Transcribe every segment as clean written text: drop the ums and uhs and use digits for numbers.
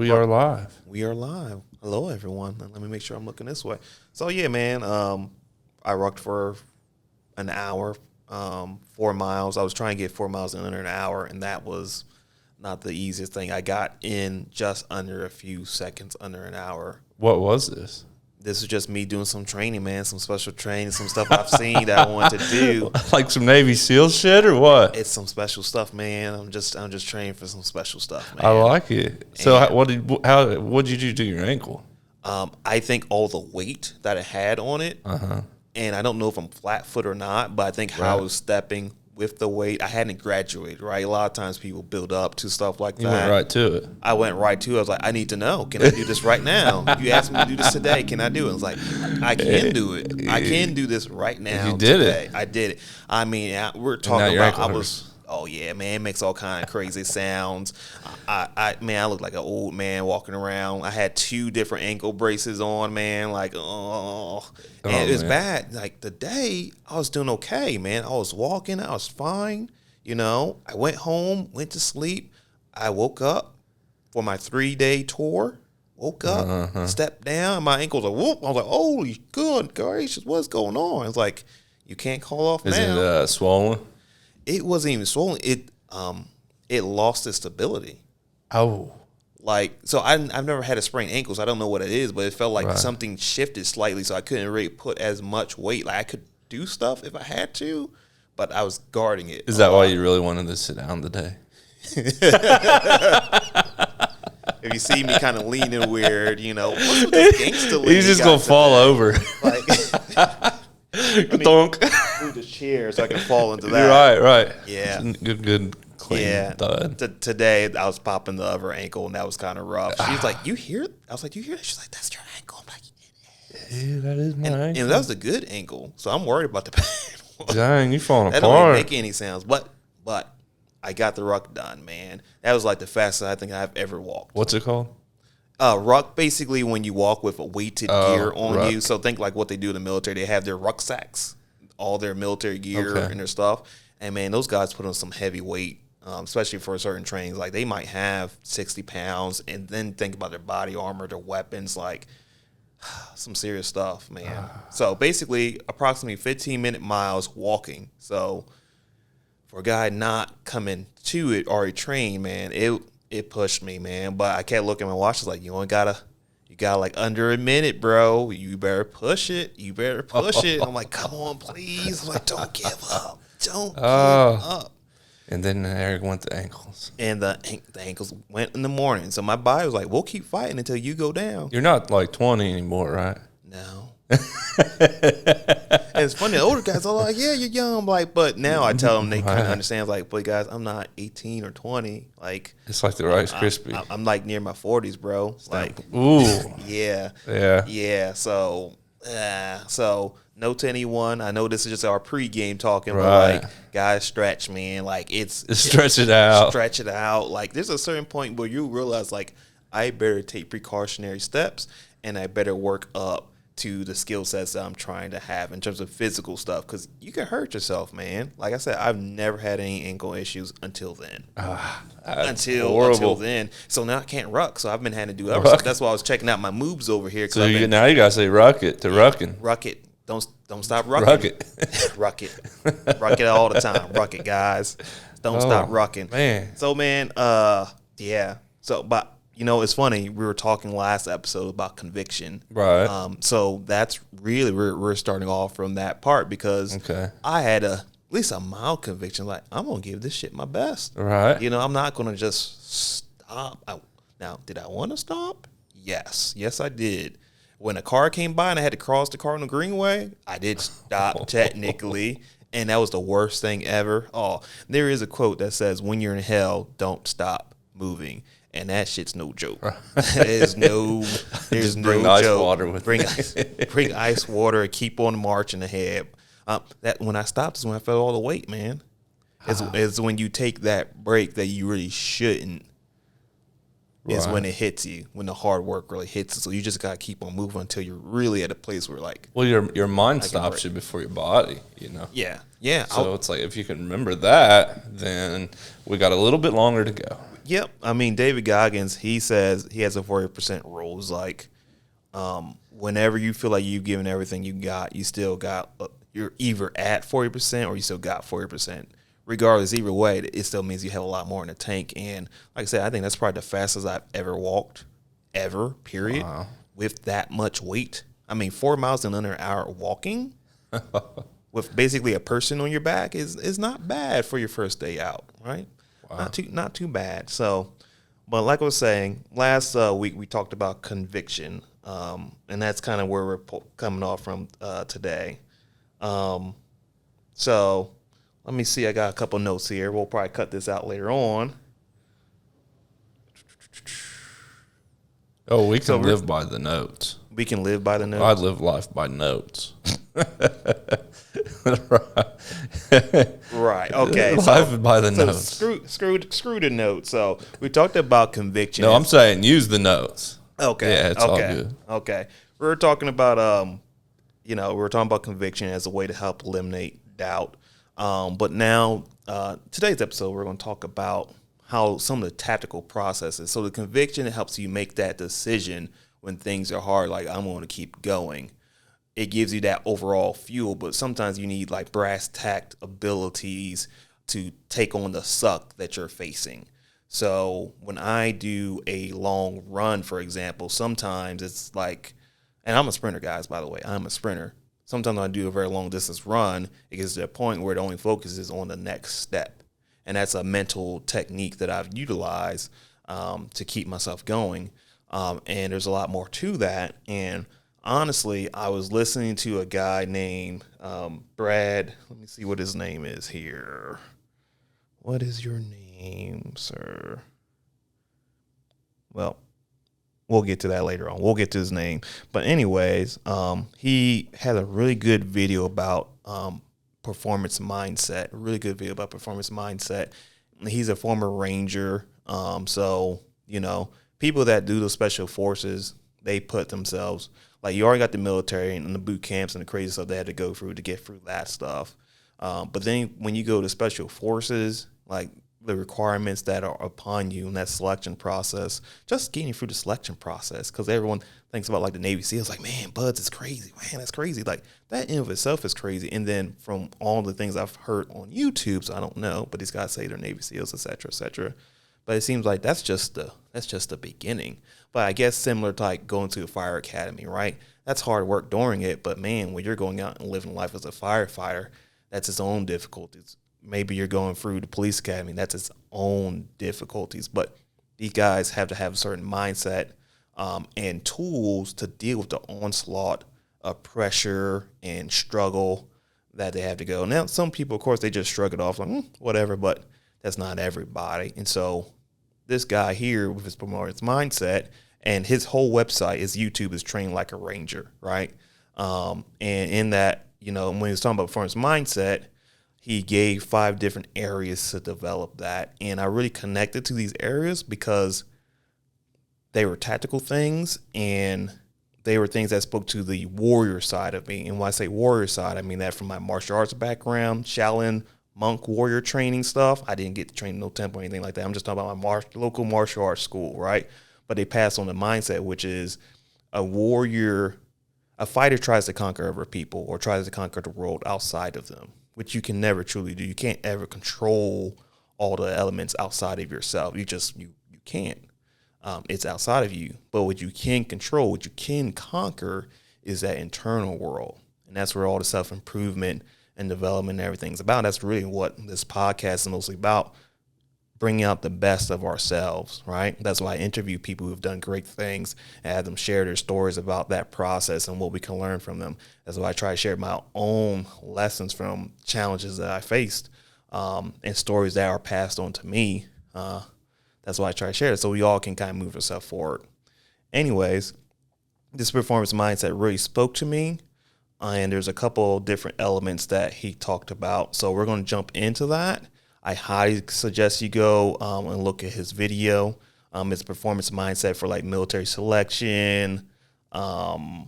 We are live. We are live. Hello, everyone. Let me make sure I'm looking this way. So, yeah, man, I rocked for an hour, 4 miles. I was trying to get 4 miles in under an hour, and that was not the easiest thing. I got in just under a few seconds, under an hour. What was this? This is just me doing some training, man, some special training, some stuff I've seen that I want to do. Like some Navy SEAL shit or what? It's some special stuff, man. I'm just training for some special stuff, man. I like it. So what did you do to your ankle? I think all the weight that it had on it, and I don't know if I'm flat foot or not, but I think how I was stepping with the weight, I hadn't graduated, right? A lot of times people build up to stuff like that. You went right to it. I went right to it. I was like, I need to know. Can I do this right now? You asked me to do this today. Can I do it? I was like, I can do it. I can do this right now. You did today. it. I did it. I mean, we're talking about, oh yeah, man, it makes all kind of crazy sounds. I look like an old man walking around. I had 2 different ankle braces on, man. Like, and it was bad. Like the day, I was doing okay, man. I was walking, I was fine. You know, I went home, went to sleep. I woke up for my 3-day tour. Woke up, stepped down, my ankles are whoop. I was like, holy good gracious, what's going on? It's like, you can't call off now. Is it swollen? It wasn't even swollen. It lost its stability. Oh. Like, so I've never had a sprained ankle, so I don't know what it is, but it felt like something shifted slightly, so I couldn't really put as much weight. Like, I could do stuff if I had to, but I was guarding it. Is that why you really wanted to sit down today? If you see me kind of leaning weird, you know, what's with this gangster lean? He's just going to fall over. Like, Donk. Move the chair so I can fall into that. Right. Yeah. Good. Yeah. Today, I was popping the other ankle, and that was kind of rough. She's like, you hear it? I was like, you hear it? She's like, that's your ankle. I'm like, yeah, that is my ankle. And that was a good ankle, so I'm worried about the pain. Dang, you falling apart. That don't even make any sounds. But I got the ruck done, man. That was like the fastest I think I've ever walked. What's it called? Ruck, basically when you walk with a weighted gear on you. So think like what they do in the military. They have their rucksacks, all their military gear and their stuff. And, man, those guys put on some heavy weight, especially for certain trainings. Like, they might have 60 pounds and then think about their body armor, their weapons, like some serious stuff, man. So, basically, approximately 15-minute miles walking. So, for a guy not coming to it already trained, man, it pushed me, man. But I kept looking at my watch. I was like, you got like under a minute, bro. You better push it. I'm like, come on, please. I'm like, don't give up. Don't give up. And then Eric went to ankles. And the ankles went in the morning. So my body was like, we'll keep fighting until you go down. You're not like 20 anymore, right? No. And it's funny, the older guys are like, yeah, you're young. I'm like, but now I tell them they kind of understand. Like, but guys, I'm not 18 or 20. Like, it's like the Rice Krispie. I'm like near my 40s, bro. Like, ooh. Yeah. So note to anyone, I know this is just our pregame talking, but like, guys, stretch, man. Like, stretch it out. Stretch it out. Like, there's a certain point where you realize, like, I better take precautionary steps and I better work up to the skill sets that I'm trying to have in terms of physical stuff, because you can hurt yourself, man. Like I said, I've never had any ankle issues until then. Until then. So now I can't ruck. So I've been having to do other stuff. That's why I was checking out my moves over here. So now you gotta say ruck it to rucking. Ruck it. Don't stop rucking. Ruck it. Ruck it. Ruck it all the time. Ruck it, guys. Don't stop rucking. Man. So, man, yeah. So, but you know, it's funny. We were talking last episode about conviction, right? So that's really we're starting off from that part, because I had at least a mild conviction. Like, I'm gonna give this shit my best, right? You know, I'm not gonna just stop. Now, did I want to stop? Yes, I did. When a car came by and I had to cross the Cardinal Greenway, I did stop technically. And that was the worst thing ever. Oh, there is a quote that says, when you're in hell, don't stop moving. And that shit's no joke. There's no bring ice water with bring ice water and keep on marching ahead. That when I stopped is when I felt all the weight, man. It's when you take that break that you really shouldn't. Is when it hits you, when the hard work really hits you. So you just gotta keep on moving until you're really at a place where, like, well, your mind stops you before your body, you know. Yeah. So it's like, if you can remember that, then we got a little bit longer to go. Yep. I mean, David Goggins, he says he has a 40% rule. It's like whenever you feel like you've given everything you got, you still got, you're either at 40% or you still got 40%. Regardless, either way, it still means you have a lot more in the tank. And like I said, I think that's probably the fastest I've ever walked, ever, period, with that much weight. I mean, 4 miles in under an hour walking with basically a person on your back is not bad for your first day out, right? Wow. Not too bad. So, but like I was saying, last week we talked about conviction, and that's kind of where we're coming off from today. So let me see. I got a couple notes here. We'll probably cut this out later on. Oh, we can live by the notes. We can live by the notes. I live life by notes. Right. Okay. Life by the notes. Screw the notes. So we talked about conviction. No, I'm saying use the notes. Okay. Yeah, it's all good. Okay. We were talking about conviction as a way to help eliminate doubt. But now today's episode, we're going to talk about how some of the tactical processes. So the conviction, it helps you make that decision when things are hard, like I'm going to keep going. It gives you that overall fuel, but sometimes you need like brass tacked abilities to take on the suck that you're facing. So when I do a long run, for example, sometimes it's like, and I'm a sprinter, guys, by the way, I'm a sprinter. Sometimes when I do a very long distance run, it gets to a point where it only focuses on the next step. And that's a mental technique that I've utilized to keep myself going. And there's a lot more to that. And honestly, I was listening to a guy named Brad. Let me see what his name is here. What is your name, sir? Well, we'll get to that later on. We'll get to his name. But anyways, he had a really good video about performance mindset. A really good video about performance mindset. He's a former Ranger. So, people that do the special forces, they put themselves, like you already got the military and the boot camps and the crazy stuff they had to go through to get through that stuff. But then when you go to special forces, like the requirements that are upon you in that selection process, just getting through the selection process, because everyone thinks about like the Navy SEALs, like, man, Buds is crazy. Man, that's crazy. Like that in of itself is crazy. And then from all the things I've heard on YouTube, so I don't know, but these guys say they're Navy SEALs, et cetera, et cetera. But it seems like that's just the beginning. But I guess similar to like going to a fire academy, right? That's hard work during it. But man, when you're going out and living life as a firefighter, that's its own difficulties. Maybe you're going through the police academy, that's its own difficulties. But these guys have to have a certain mindset and tools to deal with the onslaught of pressure and struggle that they have to go. Now, some people, of course, they just shrug it off like, whatever, but that's not everybody. And so this guy here with his performance mindset and his whole website, his YouTube is Trained Like a Ranger, right? And in that, when he was talking about performance mindset, he gave 5 different areas to develop that. And I really connected to these areas because they were tactical things and they were things that spoke to the warrior side of me. And when I say warrior side, I mean that from my martial arts background, Shaolin monk warrior training stuff. I didn't get to train no temple or anything like that. I'm just talking about my local martial arts school, right? But they pass on the mindset, which is a fighter tries to conquer other people or tries to conquer the world outside of them, which you can never truly do. You can't ever control all the elements outside of yourself. You can't. It's outside of you. But what you can control, what you can conquer is that internal world. And that's where all the self-improvement and development and everything's about. That's really what this podcast is mostly about, bringing out the best of ourselves, right? That's why I interview people who've done great things and have them share their stories about that process and what we can learn from them. That's why I try to share my own lessons from challenges that I faced and stories that are passed on to me. That's why I try to share it so we all can kind of move ourselves forward. Anyways, this performance mindset really spoke to me. And there's a couple different elements that he talked about. So we're going to jump into that. I highly suggest you go and look at his video. It's performance mindset for like military selection. What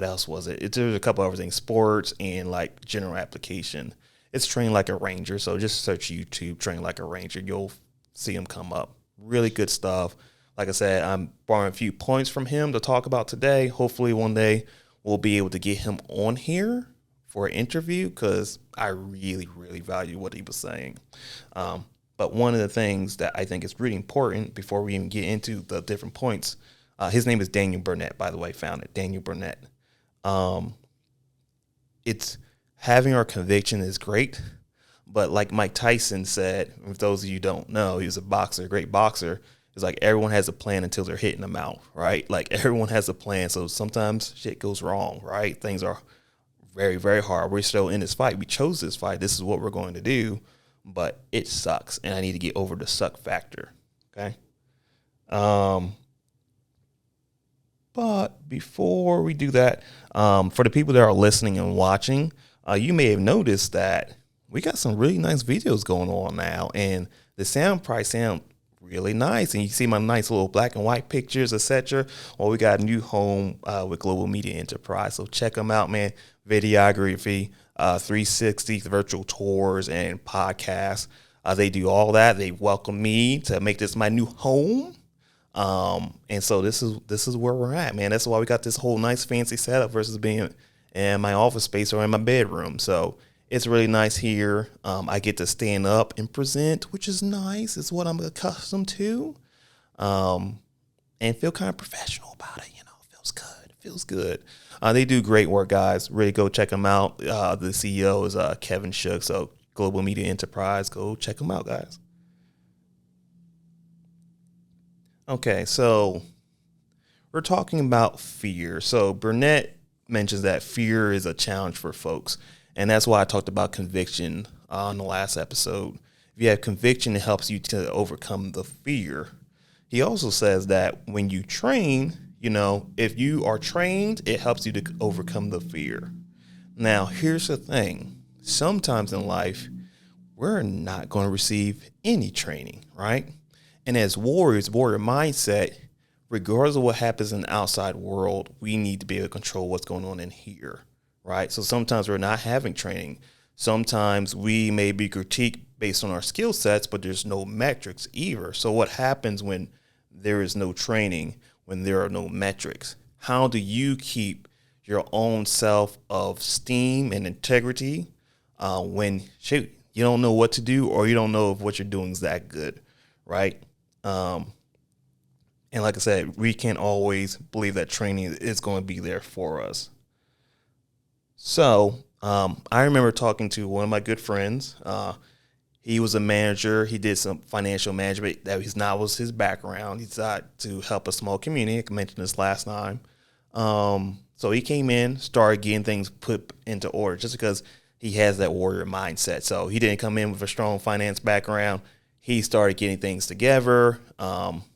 else was it? There's a couple other things, sports and like general application. It's Trained Like a Ranger. So just search YouTube, Trained Like a Ranger. You'll see him come up. really good stuff. Like I said, I'm borrowing a few points from him to talk about today. Hopefully one day we'll be able to get him on here for an interview because I really, really value what he was saying. But one of the things that I think is really important before we even get into the different points, his name is Daniel Burnett, by the way, found it, Daniel Burnett. It's having our conviction is great, but like Mike Tyson said, for those of you who don't know, he was a boxer, a great boxer. It's like everyone has a plan until they're hit in the mouth, right? Like everyone has a plan. So sometimes shit goes wrong, right? Things are very, very hard. We're still in this fight. We chose this fight. This is what we're going to do, but it sucks. And I need to get over the suck factor. Okay. But before we do that, for the people that are listening and watching, you may have noticed that we got some really nice videos going on now, and the sound price sound really nice. And you see my nice little black and white pictures, etc. Well, we got a new home with Global Media Enterprise, so check them out, man. Videography, 360 virtual tours, and podcasts. They do all that. They welcome me to make this my new home. And so this is where we're at, man. That's why we got this whole nice fancy setup versus being in my office space or in my bedroom. So it's really nice here. I get to stand up and present, which is nice. It's what I'm accustomed to. And feel kind of professional about it. You know, it feels good. It feels good. They do great work, guys. Really go check them out. The CEO is Kevin Shook. So Global Media Enterprise, go check them out, guys. Okay, so we're talking about fear. So Burnett mentions that fear is a challenge for folks. And that's why I talked about conviction on the last episode. If you have conviction, it helps you to overcome the fear. He also says that when you train, you know, if you are trained, it helps you to overcome the fear. Now, here's the thing. Sometimes in life, we're not going to receive any training, right? And as warriors, warrior mindset, regardless of what happens in the outside world, we need to be able to control what's going on in here, right? So sometimes we're not having training. Sometimes we may be critiqued based on our skill sets, but there's no metrics either. So what happens when there is no training, when there are no metrics? How do you keep your own self of esteem and integrity when, shoot, you don't know what to do or you don't know if what you're doing is that good, right? And like I said, we can't always believe that training is going to be there for us. So I remember talking to one of my good friends. He was a manager. He did some financial management. That was his background. He decided to help a small community. I mentioned this last time. So he came in, started getting things put into order just because he has that warrior mindset. So he didn't come in with a strong finance background. He started getting things together.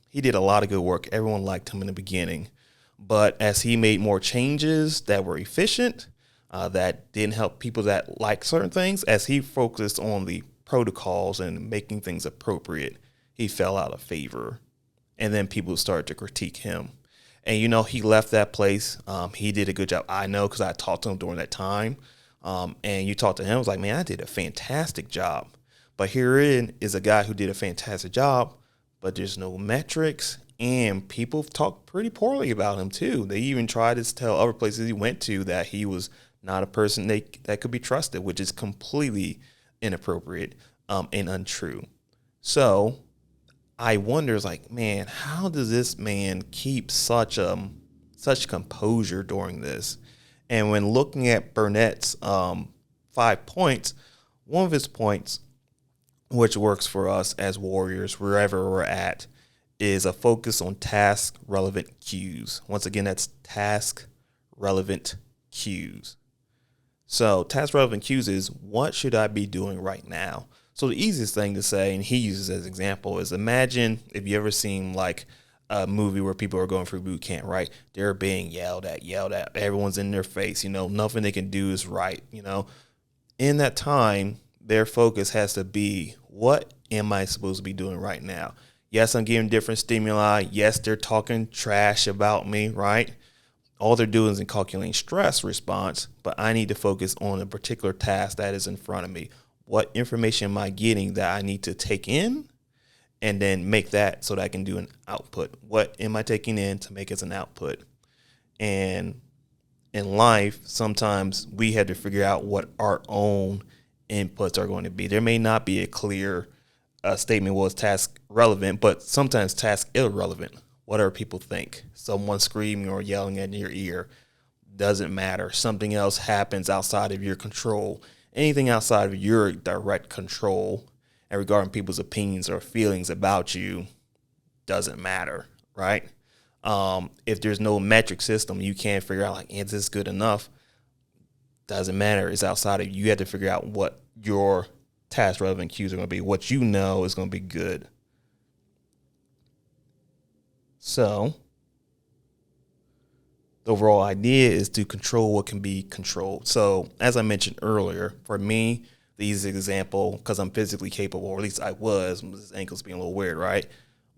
He did a lot of good work. Everyone liked him in the beginning. But as he made more changes that were efficient, that didn't help people that like certain things, as he focused on the protocols and making things appropriate, he fell out of favor. And then people started to critique him. And, you know, he left that place. He did a good job. I know because I talked to him during that time. And you talked to him, I was like, man, I did a fantastic job. But herein is a guy who did a fantastic job, but there's no metrics, and people talk pretty poorly about him too. They even tried to tell other places he went to that he was not a person that could be trusted, which is completely inappropriate and untrue. So I wonder, like, man, how does this man keep such composure during this? And when looking at Burnett's 5 points, one of his points, which works for us as warriors, wherever we're at, is a focus on task-relevant cues. Once again, that's task-relevant cues. So task-relevant cues is, what should I be doing right now? So the easiest thing to say, and he uses as an example, is imagine if you ever seen like a movie where people are going through boot camp, right? They're being yelled at. Everyone's in their face, nothing they can do is right, In that time, their focus has to be, what am I supposed to be doing right now? Yes, I'm getting different stimuli. Yes, they're talking trash about me, right? All they're doing is calculating stress response, but I need to focus on a particular task that is in front of me. What information am I getting that I need to take in? and then make that so that I can do an output. What am I taking in to make as an output? And in life, sometimes we have to figure out what our own inputs are going to be. There may not be a clear statement was task relevant, but sometimes task irrelevant. Whatever people think, someone screaming or yelling in your ear, doesn't matter. Something else happens outside of your control. Anything outside of your direct control and regarding people's opinions or feelings about you doesn't matter, right? If there's no metric system, you can't figure out, like, is this good enough? Doesn't matter. It's outside of you. You have to figure out what your task relevant cues are going to be, what you know is going to be good. So the overall idea is to control what can be controlled. So as I mentioned earlier, for me, the easiest example, because I'm physically capable, or at least I was, this ankle's being a little weird, right?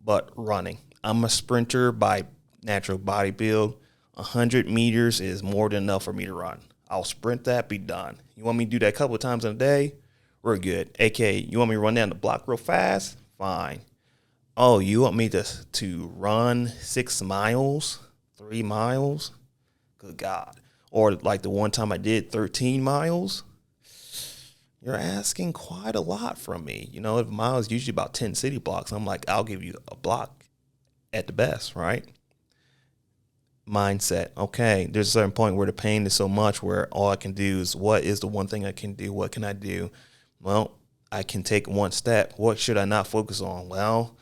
But running. I'm a sprinter by natural body build. 100 meters is more than enough for me to run. I'll sprint that, be done. You want me to do that a couple of times in a day? We're good. AKA, you want me to run down the block real fast? Fine. Oh, you want me to run 6 miles, 3 miles? Good God. Or like the one time I did 13 miles? You're asking quite a lot from me. You know, if miles usually about 10 city blocks, I'm like, I'll give you a block at the best, right? Mindset. Okay, there's a certain point where the pain is so much where all I can do is, what is the one thing I can do? What can I do? Well, I can take one step. What should I not focus on? Well,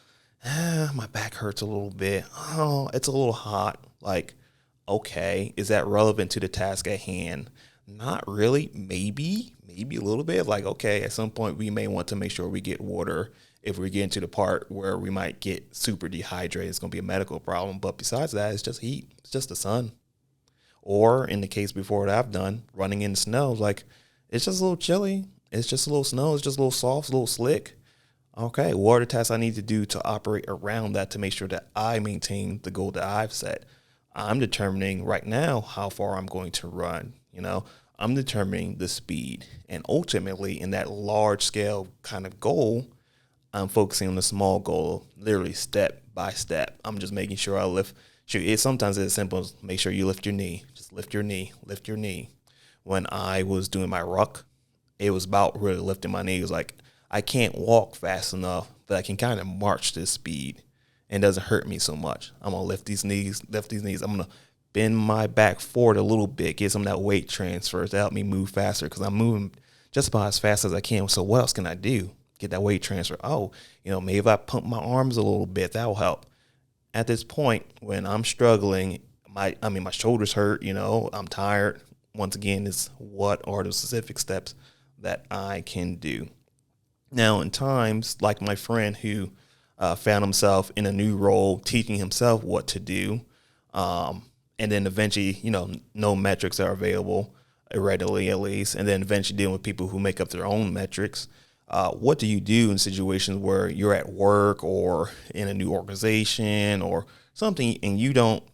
my back hurts a little bit. Oh, it's a little hot. Like, okay, is that relevant to the task at hand? Not really. Maybe a little bit. Like, okay, at some point we may want to make sure we get water. If we get into the part where we might get super dehydrated, it's going to be a medical problem. But besides that, it's just heat. It's just the sun. Or in the case before that I've done, running in the snow, like, it's just a little chilly. It's just a little snow. It's just a little soft, a little slick. Okay, what are the tasks I need to do to operate around that to make sure that I maintain the goal that I've set? I'm determining right now how far I'm going to run. You know, I'm determining the speed. And ultimately, in that large scale kind of goal, I'm focusing on the small goal, literally step by step. I'm just making sure I lift. Sometimes it's as simple as make sure you lift your knee. Just lift your knee, lift your knee. When I was doing my ruck, it was about really lifting my knee. It was like, I can't walk fast enough, but I can kind of march this speed and it doesn't hurt me so much. I'm going to lift these knees. I'm going to bend my back forward a little bit, get some of that weight transfer to help me move faster because I'm moving just about as fast as I can. So what else can I do? Get that weight transfer. Oh, maybe if I pump my arms a little bit, that will help. At this point, when I'm struggling, my shoulders hurt, I'm tired. Once again, it's what are the specific steps that I can do. Now, in times like my friend who found himself in a new role, teaching himself what to do, and then eventually, no metrics are available readily, at least, and then eventually dealing with people who make up their own metrics. What do you do in situations where you're at work or in a new organization or something, and you don't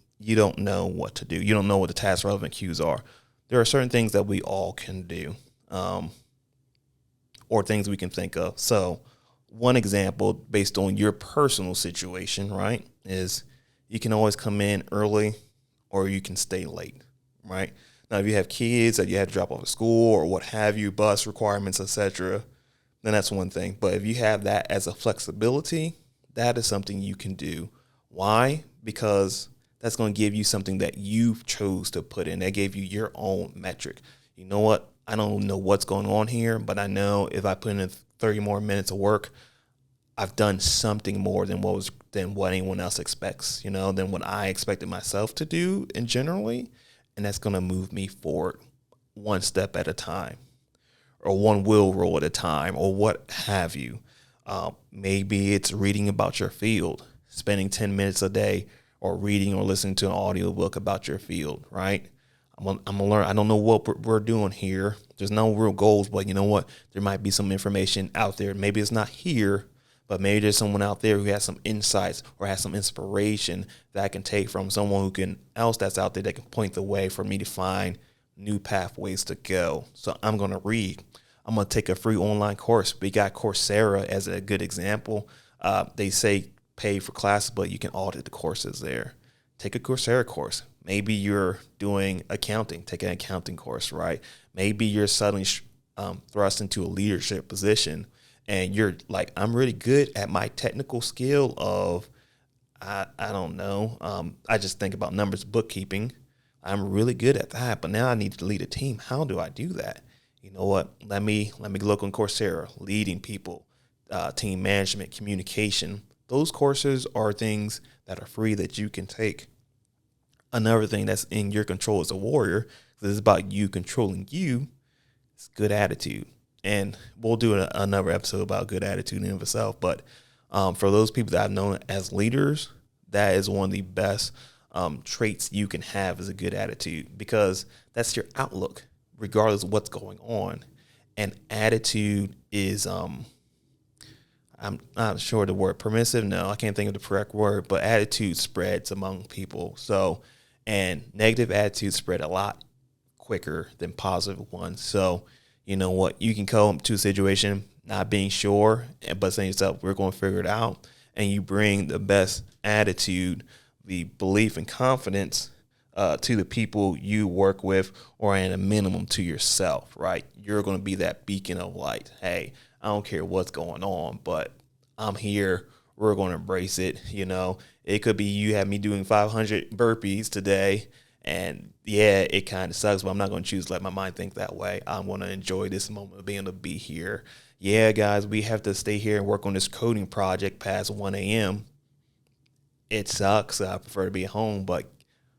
know what to do? You don't know what the task relevant cues are. There are certain things that we all can do. Or things we can think of. So one example based on your personal situation, right, is you can always come in early or you can stay late, right? Now, if you have kids that you have to drop off at school or what have you, bus requirements, etc., then that's one thing. But if you have that as a flexibility, that is something you can do. Why? Because that's going to give you something that you chose to put in. That gave you your own metric. You know what? I don't know what's going on here, but I know if I put in 30 more minutes of work, I've done something more than what anyone else expects, than what I expected myself to do and generally, and that's going to move me forward one step at a time or one wheel roll at a time or what have you. Maybe it's reading about your field, spending 10 minutes a day or reading or listening to an audiobook about your field, right? I'm gonna learn. I don't know what we're doing here. There's no real goals, but you know what? There might be some information out there. Maybe it's not here, but maybe there's someone out there who has some insights or has some inspiration that I can take from someone that's out there that can point the way for me to find new pathways to go. So I'm going to read. I'm going to take a free online course. We got Coursera as a good example. They say pay for classes, but you can audit the courses there. Take a Coursera course. Maybe you're doing accounting. Take an accounting course, right? Maybe you're suddenly thrust into a leadership position, and you're like, I'm really good at my technical skill of, I don't know. I just think about numbers, bookkeeping. I'm really good at that, but now I need to lead a team. How do I do that? You know what? Let me look on Coursera, leading people, team management, communication. Those courses are things that are free that you can take. Another thing that's in your control as a warrior, this is about you controlling you, it's good attitude. And we'll do another episode about good attitude in of itself. But for those people that I've known as leaders, that is one of the best traits you can have, is a good attitude, because that's your outlook, regardless of what's going on. And attitude is, I'm not sure the word permissive. No, I can't think of the correct word, but attitude spreads among people. So, and negative attitudes spread a lot quicker than positive ones. So, you know what? You can come to a situation not being sure, but saying to yourself, we're going to figure it out. And you bring the best attitude, the belief and confidence to the people you work with, or at a minimum to yourself, right? You're going to be that beacon of light. Hey, I don't care what's going on, but I'm here. We're going to embrace it. You know, it could be you have me doing 500 burpees today, and yeah, it kind of sucks, but I'm not going to choose to let my mind think that way. I'm going to enjoy this moment of being able to be here. Yeah, guys, we have to stay here and work on this coding project past 1 a.m. It sucks. I prefer to be at home, but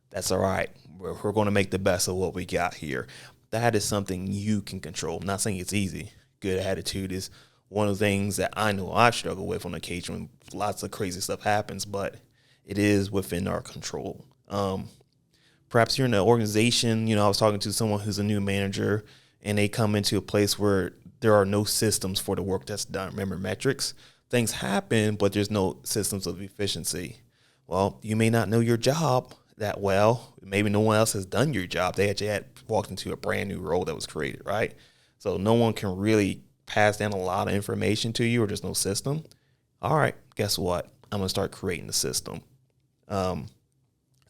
that's all right. We're going to make the best of what we got here. That is something you can control. I'm not saying it's easy. Good attitude is one of the things that I know I struggle with on occasion when lots of crazy stuff happens, but it is within our control. Perhaps you're in an organization, you know, I was talking to someone who's a new manager, and they come into a place where there are no systems for the work that's done. Remember, metrics, things happen, but there's no systems of efficiency. Well, you may not know your job that well. Maybe no one else has done your job. They actually had walked into a brand new role that was created, right? So no one can really pass down a lot of information to you, or there's no system. All right, guess what? I'm going to start creating the system.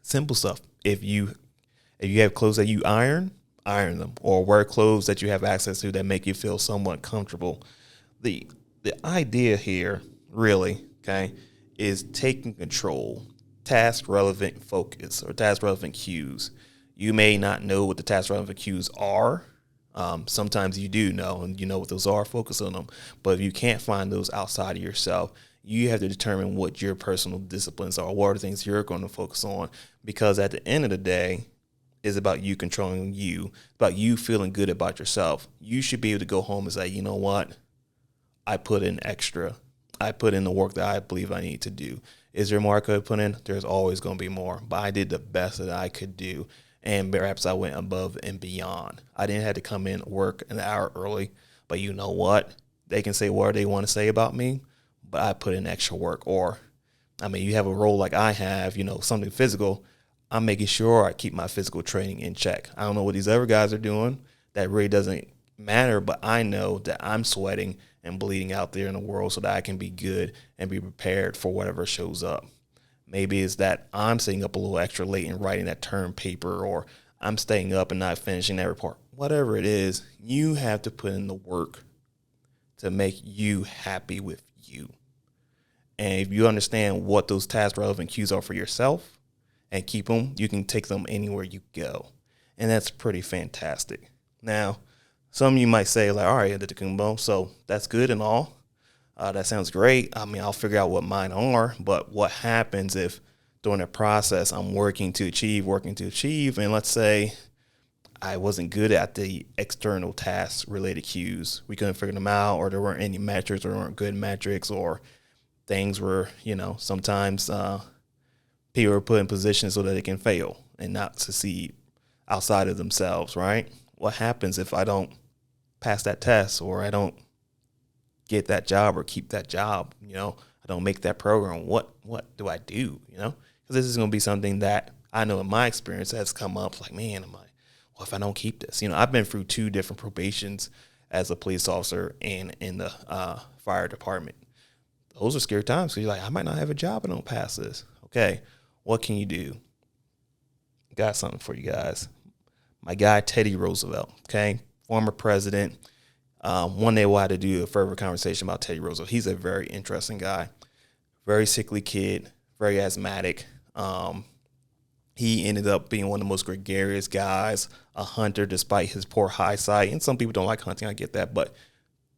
Simple stuff. If you have clothes that you iron them, or wear clothes that you have access to that make you feel somewhat comfortable. The idea here, really, okay, is taking control, task-relevant focus, or task-relevant cues. You may not know what the task-relevant cues are. Sometimes you do know, and you know what those are, focus on them. But if you can't find those outside of yourself, you have to determine what your personal disciplines are, what are the things you're going to focus on, because at the end of the day, it's about you controlling you, about you feeling good about yourself. You should be able to go home and say, you know what? I put in extra. I put in the work that I believe I need to do. Is there more I could put in? There's always going to be more, but I did the best that I could do. And perhaps I went above and beyond. I didn't have to come in work an hour early, but you know what? They can say whatever they want to say about me, but I put in extra work. Or, I mean, you have a role like I have, you know, something physical. I'm making sure I keep my physical training in check. I don't know what these other guys are doing. That really doesn't matter, but I know that I'm sweating and bleeding out there in the world so that I can be good and be prepared for whatever shows up. Maybe it's that I'm staying up a little extra late and writing that term paper, or I'm staying up and not finishing that report. Whatever it is, you have to put in the work to make you happy with you. And if you understand what those task relevant cues are for yourself and keep them, you can take them anywhere you go. And that's pretty fantastic. Now, some of you might say, like, all right, Adetokunbo, so that's good and all. That sounds great. I mean, I'll figure out what mine are. But what happens if during the process I'm working to achieve, and let's say I wasn't good at the external task related cues. We couldn't figure them out, or there weren't any metrics, or there weren't good metrics, or things were, you know, sometimes people are put in positions so that they can fail and not succeed outside of themselves, right? What happens if I don't pass that test, or I don't get that job or keep that job? You know, I don't make that program. What do I do? You know, because this is going to be something that I know in my experience has come up. Like, man, well, if I don't keep this, you know, I've been through 2 different probations as a police officer and in the fire department. those are scary times. So you're like, I might not have a job if I don't pass this. Okay, what can you do? Got something for you guys. My guy, Teddy Roosevelt, okay, former president. One day we'll have to do a further conversation about Teddy Roosevelt. He's a very interesting guy, very sickly kid, very asthmatic. He ended up being one of the most gregarious guys, a hunter despite his poor eyesight. And some people don't like hunting, I get that, but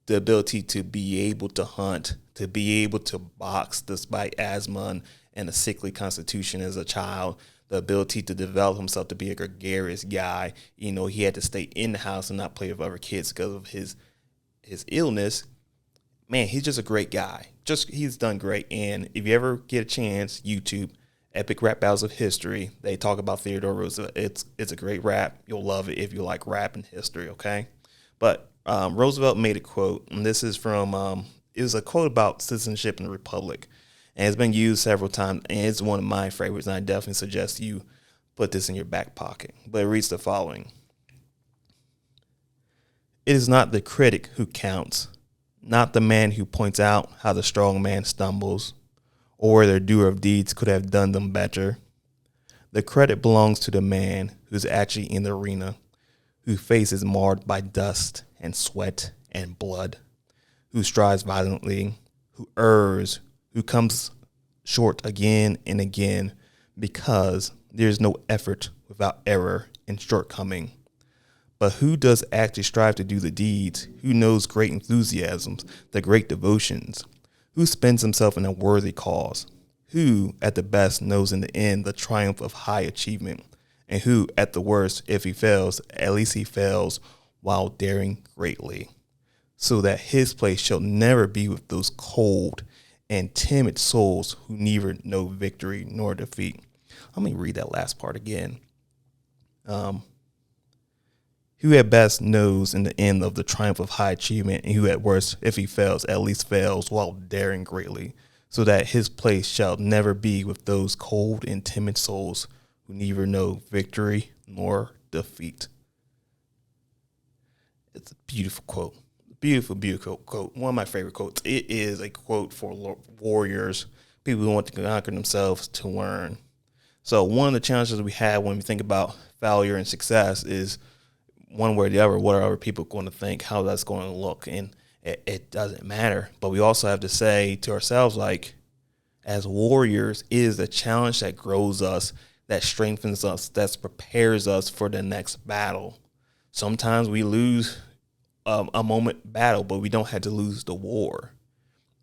the ability to be able to hunt, to be able to box despite asthma and a sickly constitution as a child, the ability to develop himself to be a gregarious guy. You know, he had to stay in the house and not play with other kids because of his illness. Man, he's just a great guy. He's done great. And if you ever get a chance, YouTube, Epic Rap Battles of History, they talk about Theodore Roosevelt. It's a great rap. You'll love it if you like rap and history, okay? But Roosevelt made a quote, and this is from, it was a quote about citizenship in the Republic. And it's been used several times, and it's one of my favorites, and I definitely suggest you put this in your back pocket. But it reads the following. It is not the critic who counts, not the man who points out how the strong man stumbles, or whether the doer of deeds could have done them better. The credit belongs to the man who's actually in the arena, whose face is marred by dust and sweat and blood, who strives violently, who errs, who comes short again and again, because there's no effort without error and shortcoming. But who does actually strive to do the deeds? Who knows great enthusiasms, the great devotions? Who spends himself in a worthy cause? Who, at the best, knows in the end the triumph of high achievement? And who, at the worst, if he fails, at least he fails while daring greatly, so that his place shall never be with those cold and timid souls who neither know victory nor defeat. Let me read that last part again. Who at best knows in the end of the triumph of high achievement, and who at worst, if he fails, at least fails while daring greatly, so that his place shall never be with those cold and timid souls who neither know victory nor defeat. It's a beautiful quote. Beautiful, beautiful quote. One of my favorite quotes. It is a quote for warriors, people who want to conquer themselves, to learn. So one of the challenges we have when we think about failure and success is, one way or the other, what are other people going to think, how that's going to look? And it doesn't matter. But we also have to say to ourselves, like, as warriors, it is a challenge that grows us, that strengthens us, that prepares us for the next battle. Sometimes we lose a moment battle, but we don't have to lose the war.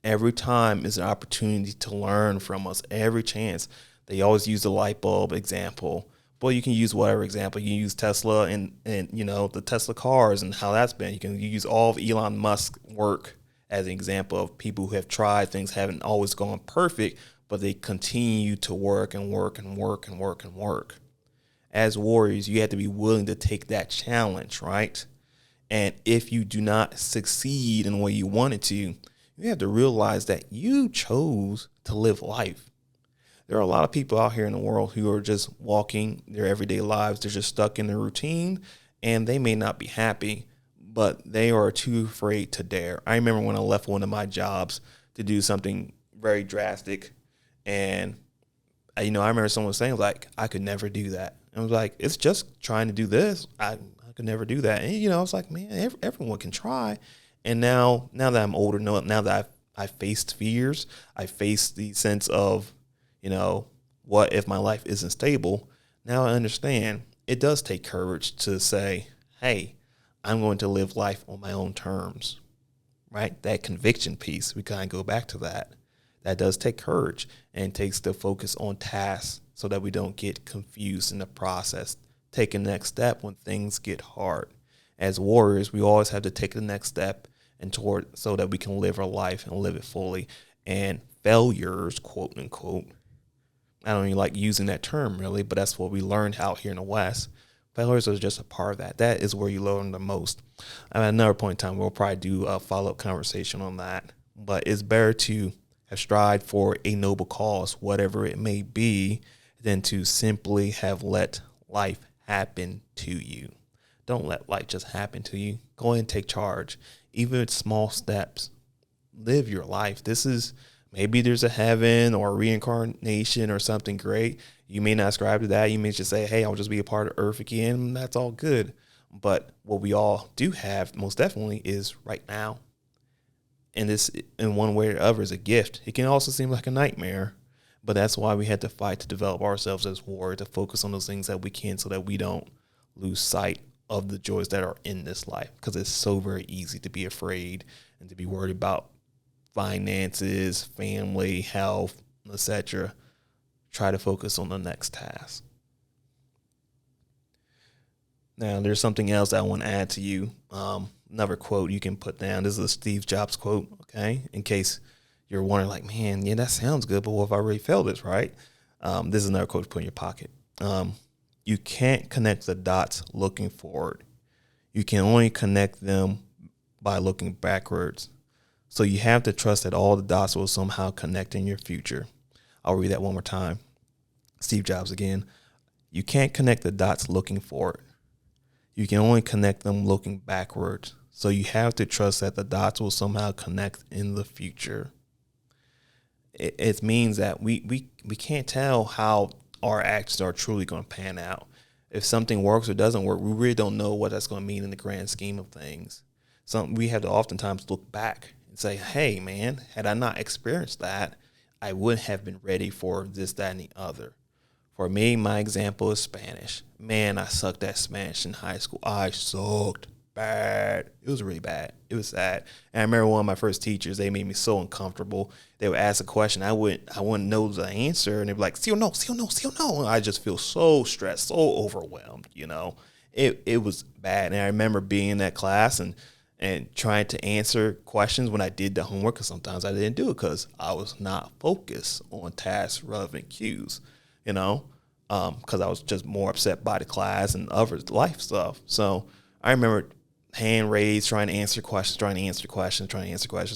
Every time is an opportunity to learn from us. Every chance. They always use the light bulb example. But you can use whatever example. You can use Tesla and you know, the Tesla cars and how that's been. You can use all of Elon Musk's work as an example of people who have tried things, haven't always gone perfect, but they continue to work and work and work and work and work. As warriors, you have to be willing to take that challenge, right? And if you do not succeed in the way you wanted to, you have to realize that you chose to live life. There are a lot of people out here in the world who are just walking their everyday lives. They're just stuck in their routine, and they may not be happy, but they are too afraid to dare. I remember when I left one of my jobs to do something very drastic, and I remember someone saying, like, I could never do that. And I was like, it's just trying to do this. I could never do that. And, I was like, man, everyone can try. And now that I'm older, now that I've faced fears, I faced the sense of, what if my life isn't stable? Now I understand it does take courage to say, hey, I'm going to live life on my own terms, right? That conviction piece, we kind of go back to that. That does take courage and takes the focus on tasks so that we don't get confused in the process. Take the next step when things get hard. As warriors, we always have to take the next step and toward so that we can live our life and live it fully. And failures, quote unquote, I don't even like using that term really, but that's what we learned out here in the West. Failures are just a part of that. That is where you learn the most. At another point in time, we'll probably do a follow-up conversation on that. But it's better to have strived for a noble cause, whatever it may be, than to simply have let life happen to you. Don't let life just happen to you. Go ahead and take charge. Even with small steps, live your life. This is Maybe there's a heaven or a reincarnation or something great. You may not ascribe to that. You may just say, hey, I'll just be a part of Earth again. That's all good. But what we all do have, most definitely, is right now. And this, in one way or the other, is a gift. It can also seem like a nightmare. But that's why we had to fight to develop ourselves as warriors, to focus on those things that we can so that we don't lose sight of the joys that are in this life. Because it's so very easy to be afraid and to be worried about finances, family, health, etc. Try to focus on the next task. Now, there's something else I want to add to you. Another quote you can put down. This is a Steve Jobs quote, okay? In case you're wondering, like, man, yeah, that sounds good, but what if I already failed this, right? This is another quote to put in your pocket. You can't connect the dots looking forward. You can only connect them by looking backwards. So you have to trust that all the dots will somehow connect in your future. I'll read that one more time. Steve Jobs again. You can't connect the dots looking forward. You can only connect them looking backwards. So you have to trust that the dots will somehow connect in the future. It means that we can't tell how our actions are truly going to pan out. If something works or doesn't work, we really don't know what that's going to mean in the grand scheme of things. So we have to oftentimes look back and say, hey, man, had I not experienced that, I wouldn't have been ready for this, that, and the other. For me, my example is Spanish. Man, I sucked at Spanish in high school. I sucked bad. It was really bad. It was sad. And I remember one of my first teachers, they made me so uncomfortable. They would ask a question. I wouldn't know the answer. And they'd be like, sí o no, sí o no, sí o no. And I just feel so stressed, so overwhelmed, you know. It was bad. And I remember being in that class and trying to answer questions when I did the homework, because sometimes I didn't do it because I was not focused on task relevant cues, you know, because I was just more upset by the class and other life stuff. So I remember hand raised, trying to answer questions,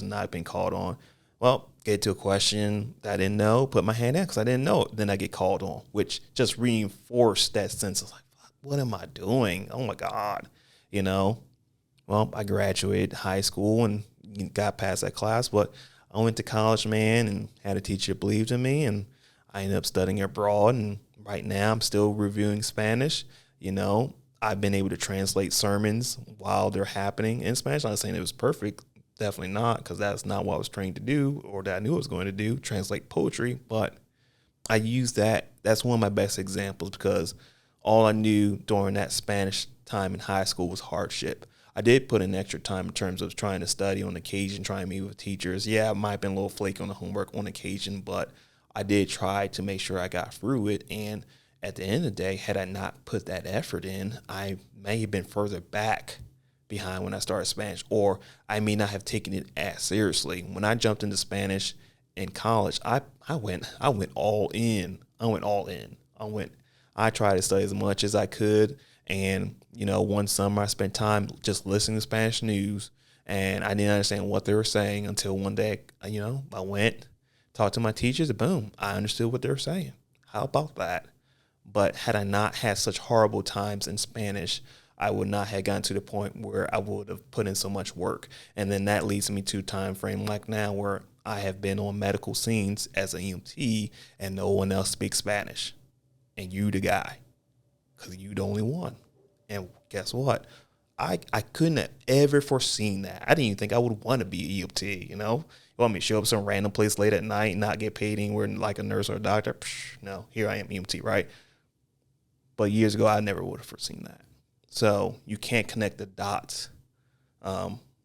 not being called on. Well, get to a question that I didn't know, put my hand in because I didn't know it. Then I get called on, which just reinforced that sense of like, what am I doing? Oh my God, you know. Well, I graduated high school and got past that class, but I went to college, man, and had a teacher that believed in me, and I ended up studying abroad, and right now I'm still reviewing Spanish. You know, I've been able to translate sermons while they're happening in Spanish. I'm not saying it was perfect, definitely not, because that's not what I was trained to do or that I knew I was going to do, translate poetry, but I use that. That's one of my best examples because all I knew during that Spanish time in high school was hardship. I did put in extra time in terms of trying to study on occasion, trying to meet with teachers. Yeah, I might have been a little flaky on the homework on occasion, but I did try to make sure I got through it. And at the end of the day, had I not put that effort in, I may have been further back behind when I started Spanish, or I may not have taken it as seriously. When I jumped into Spanish in college, I went all in. I tried to study as much as I could. And, you know, one summer I spent time just listening to Spanish news, and I didn't understand what they were saying until one day, you know, I went, talked to my teachers, and boom, I understood what they were saying. How about that? But had I not had such horrible times in Spanish, I would not have gotten to the point where I would have put in so much work. And then that leads me to a time frame like now where I have been on medical scenes as an EMT and no one else speaks Spanish. And you the guy. Because you the only one. And guess what? I couldn't have ever foreseen that. I didn't even think I would want to be an EMT, you know? You want me to show up some random place late at night and not get paid anywhere like a nurse or a doctor? Psh, no, here I am, EMT, right? But years ago, I never would have foreseen that. So you can't connect the dots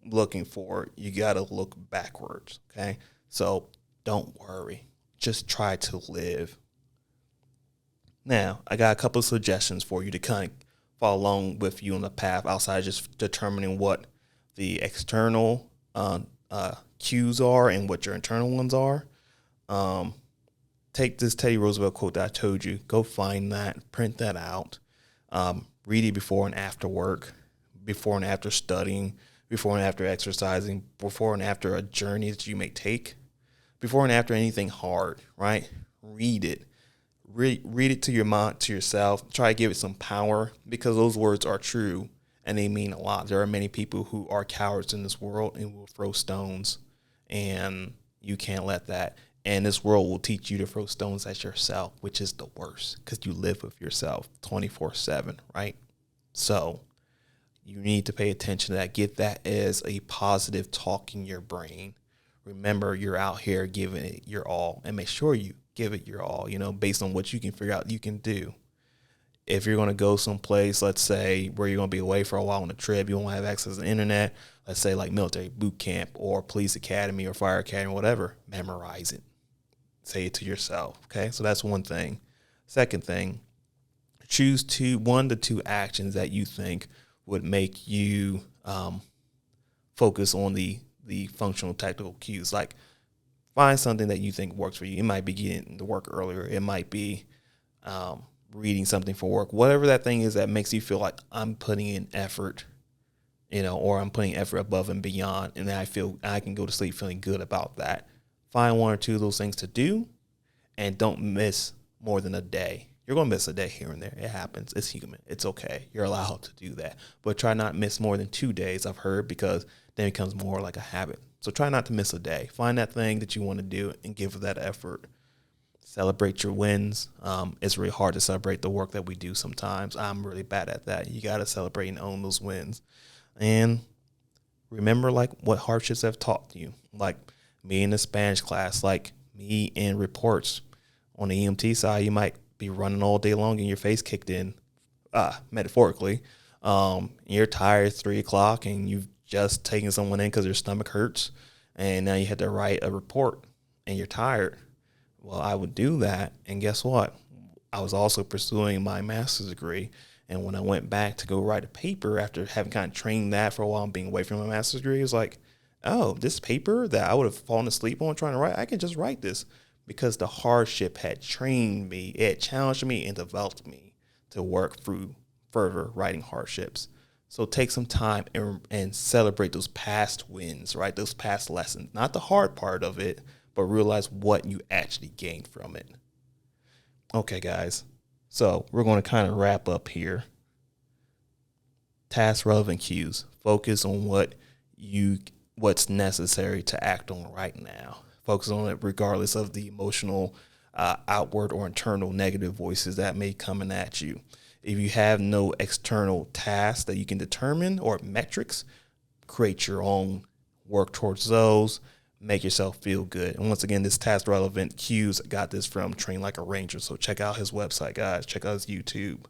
looking forward. You got to look backwards, okay? So don't worry. Just try to live. Now, I got a couple of suggestions for you to kind of follow along with you on the path outside just determining what the external cues are and what your internal ones are. Take this Teddy Roosevelt quote that I told you. Go find that, print that out, read it before and after work, before and after studying, before and after exercising, before and after a journey that you may take, before and after anything hard, right? Read it. Read it to your mind, to yourself. Try to give it some power because those words are true and they mean a lot. There are many people who are cowards in this world and will throw stones and, You can't let that. And this world will teach you to throw stones at yourself, which is the worst because you live with yourself 24/7, right? So you need to pay attention to that. Get that as a positive talk in your brain. Remember, you're out here giving it your all, and make sure you give it your all, based on what you can figure out you can do. If you're going to go someplace, let's say, where you're going to be away for a while on a trip, you won't have access to the internet, let's say like military boot camp or police academy or fire academy, whatever, memorize it. Say it to yourself, okay? So that's one thing. Second thing, choose 1 to 2 actions that you think would make you focus on the functional tactical cues. Like, find something that you think works for you. It might be getting to work earlier. It might be reading something for work. Whatever that thing is that makes you feel like I'm putting in effort, or I'm putting effort above and beyond, and I feel I can go to sleep feeling good about that. Find 1 or 2 of those things to do, and don't miss more than a day. You're going to miss a day here and there. It happens. It's human. It's okay. You're allowed to do that. But try not to miss more than 2 days, I've heard, because then it becomes more like a habit. So try not to miss a day. Find that thing that you want to do and give it that effort. Celebrate your wins. It's really hard to celebrate the work that we do sometimes. I'm really bad at that. You got to celebrate and own those wins. And remember, like, what hardships have taught you. Like me in the Spanish class, like me in reports. On the EMT side, you might be running all day long and your face kicked in, metaphorically. You're tired, 3 o'clock, and you've just taken someone in because their stomach hurts, and now you had to write a report, and you're tired. Well, I would do that, and guess what? I was also pursuing my master's degree, and when I went back to go write a paper after having kind of trained that for a while and being away from my master's degree, it was like, oh, this paper that I would have fallen asleep on trying to write, I can just write this. Because the hardship had trained me, it challenged me and developed me to work through further writing hardships. So take some time and celebrate those past wins, right? Those past lessons, not the hard part of it, but realize what you actually gained from it. Okay, guys. So we're going to kind of wrap up here. Task relevant cues. Focus on what's necessary to act on right now. Focus on it regardless of the emotional, outward or internal negative voices that may coming at you. If you have no external tasks that you can determine or metrics, create your own, work towards those, make yourself feel good. And once again, this task relevant cues, I got this from Train Like a Ranger. So check out his website, guys. Check out his YouTube.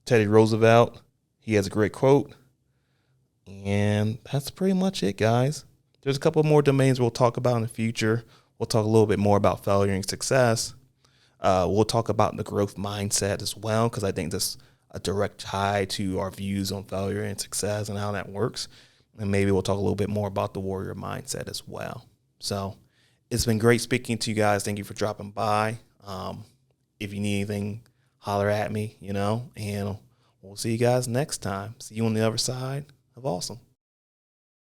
Teddy Roosevelt, he has a great quote. And that's pretty much it, guys. There's a couple more domains we'll talk about in the future. We'll talk a little bit more about failure and success. We'll talk about the growth mindset as well, because I think that's a direct tie to our views on failure and success and how that works. And maybe we'll talk a little bit more about the warrior mindset as well. So it's been great speaking to you guys. Thank you for dropping by. If you need anything, holler at me, and we'll see you guys next time. See you on the other side of awesome.